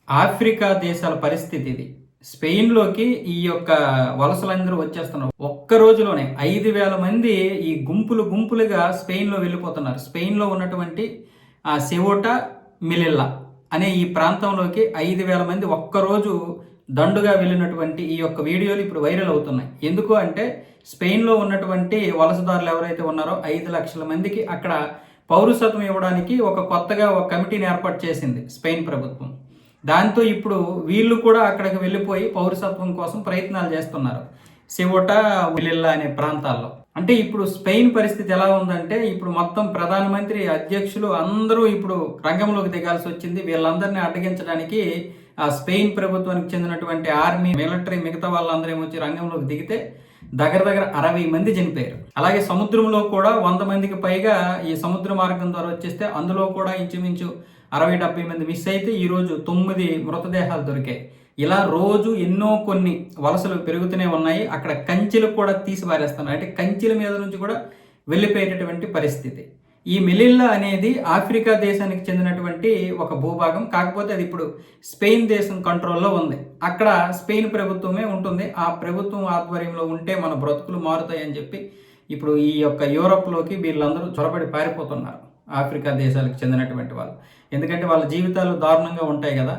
Africa దేశాల పరిస్థితి ఇది. స్పెయిన్‌లోకి ఈ యొక్క వలసలందరూ వచ్చేస్తున్నారు. ఒక్క రోజులోనే 5,000 మంది ఈ గుంపులుగా స్పెయిన్‌లో వెళ్ళిపోతున్నారు. స్పెయిన్‌లో ఉన్నటువంటి సెవోటా, మెలిల్లా అనే ఈ ప్రాంతంలోకి 5,000 మంది ఒక్కరోజు దండుగా వెళ్ళినటువంటి ఈ యొక్క వీడియోలు ఇప్పుడు వైరల్ అవుతున్నాయి. ఎందుకు అంటే స్పెయిన్‌లో ఉన్నటువంటి వలసదారులు ఎవరైతే ఉన్నారో 5 లక్షల మందికి అక్కడ పౌరసత్వం ఇవ్వడానికి కొత్తగా ఒక కమిటీని ఏర్పాటు చేసింది స్పెయిన్ ప్రభుత్వం. దాంతో ఇప్పుడు వీళ్ళు కూడా అక్కడికి వెళ్ళిపోయి పౌరసత్వం కోసం ప్రయత్నాలు చేస్తున్నారు సెవోటా, మెలిల్లా అనే ప్రాంతాల్లో. అంటే ఇప్పుడు స్పెయిన్ పరిస్థితి ఎలా ఉందంటే ఇప్పుడు మొత్తం ప్రధానమంత్రి, అధ్యక్షులు అందరూ ఇప్పుడు రంగంలోకి దిగాల్సి వచ్చింది. వీళ్ళందరినీ అడ్డగించడానికి ఆ స్పెయిన్ ప్రభుత్వానికి చెందినటువంటి ఆర్మీ, మిలిటరీ, మిగతా వాళ్ళందరూ ఏమొచ్చి రంగంలోకి దిగితే దగ్గర 60 మంది చనిపోయారు. అలాగే సముద్రంలో కూడా 100 మందికి పైగా ఈ సముద్ర మార్గం ద్వారా వచ్చేస్తే అందులో కూడా ఇంచుమించు 60-70 మంది మిస్ అయితే ఈరోజు 9 మృతదేహాలు దొరికాయి. ఇలా రోజు కొన్ని వలసలు పెరుగుతూనే ఉన్నాయి. అక్కడ కంచెలు కూడా తీసి పారేస్తున్నారు. అంటే కంచెల మీద నుంచి కూడా వెళ్ళిపోయేటటువంటి పరిస్థితి. ఈ మెలిల్లా అనేది ఆఫ్రికా దేశానికి చెందినటువంటి ఒక భూభాగం. కాకపోతే అది ఇప్పుడు స్పెయిన్ దేశం కంట్రోల్లో ఉంది. అక్కడ స్పెయిన్ ప్రభుత్వమే ఉంటుంది. ఆ ప్రభుత్వం ఆధ్వర్యంలో ఉంటే మన బ్రతుకులు మారుతాయని చెప్పి ఇప్పుడు ఈ యొక్క యూరోప్లోకి వీళ్ళందరూ చొరబడి పారిపోతున్నారు. ఆఫ్రికా దేశాలకు చెందినటువంటి వాళ్ళు. ఎందుకంటే వాళ్ళ జీవితాలు దారుణంగా ఉంటాయి కదా.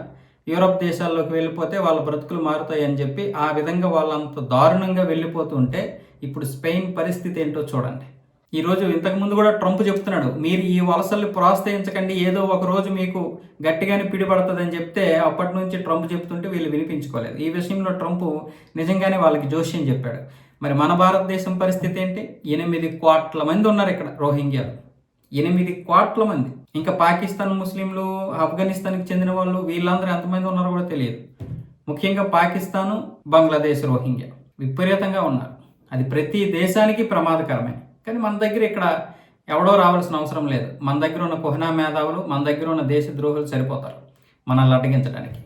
యూరోప్ దేశాల్లోకి వెళ్ళిపోతే వాళ్ళ బ్రతుకులు మారుతాయి అని చెప్పి ఆ విధంగా వాళ్ళంత దారుణంగా వెళ్ళిపోతుంటే ఇప్పుడు స్పెయిన్ పరిస్థితి ఏంటో చూడండి. ఈరోజు ఇంతకుముందు కూడా ట్రంప్ చెప్తున్నాడు, మీరు ఈ వలసల్ని ప్రోత్సహించకండి, ఏదో ఒక రోజు మీకు గట్టిగానే పిడిపడుతుందని చెప్తే అప్పటి నుంచి ట్రంప్ చెప్తుంటే వీళ్ళు వినిపించుకోలేదు. ఈ విషయంలో ట్రంప్ నిజంగానే వాళ్ళకి జోష్యం చెప్పాడు. మరి మన భారతదేశం పరిస్థితి ఏంటి? 8 కోట్ల మంది ఉన్నారు ఇక్కడ రోహింగ్యాలు. 8 కోట్ల మంది. ఇంకా పాకిస్తాన్ ముస్లింలు, ఆఫ్ఘనిస్తాన్కి చెందిన వాళ్ళు వీళ్ళందరూ ఎంతమంది ఉన్నారో కూడా తెలియదు. ముఖ్యంగా పాకిస్తాను, బంగ్లాదేశ్ రోహింగ్యా విపరీతంగా ఉన్నారు. అది ప్రతి దేశానికి ప్రమాదకరమే. కానీ మన దగ్గర ఇక్కడ ఎవడో రావాల్సిన అవసరం లేదు. మన దగ్గర ఉన్న కుహనా మేధావులు, మన దగ్గర ఉన్న దేశ ద్రోహులు సరిపోతారు మనల్ని అడ్డగించడానికి.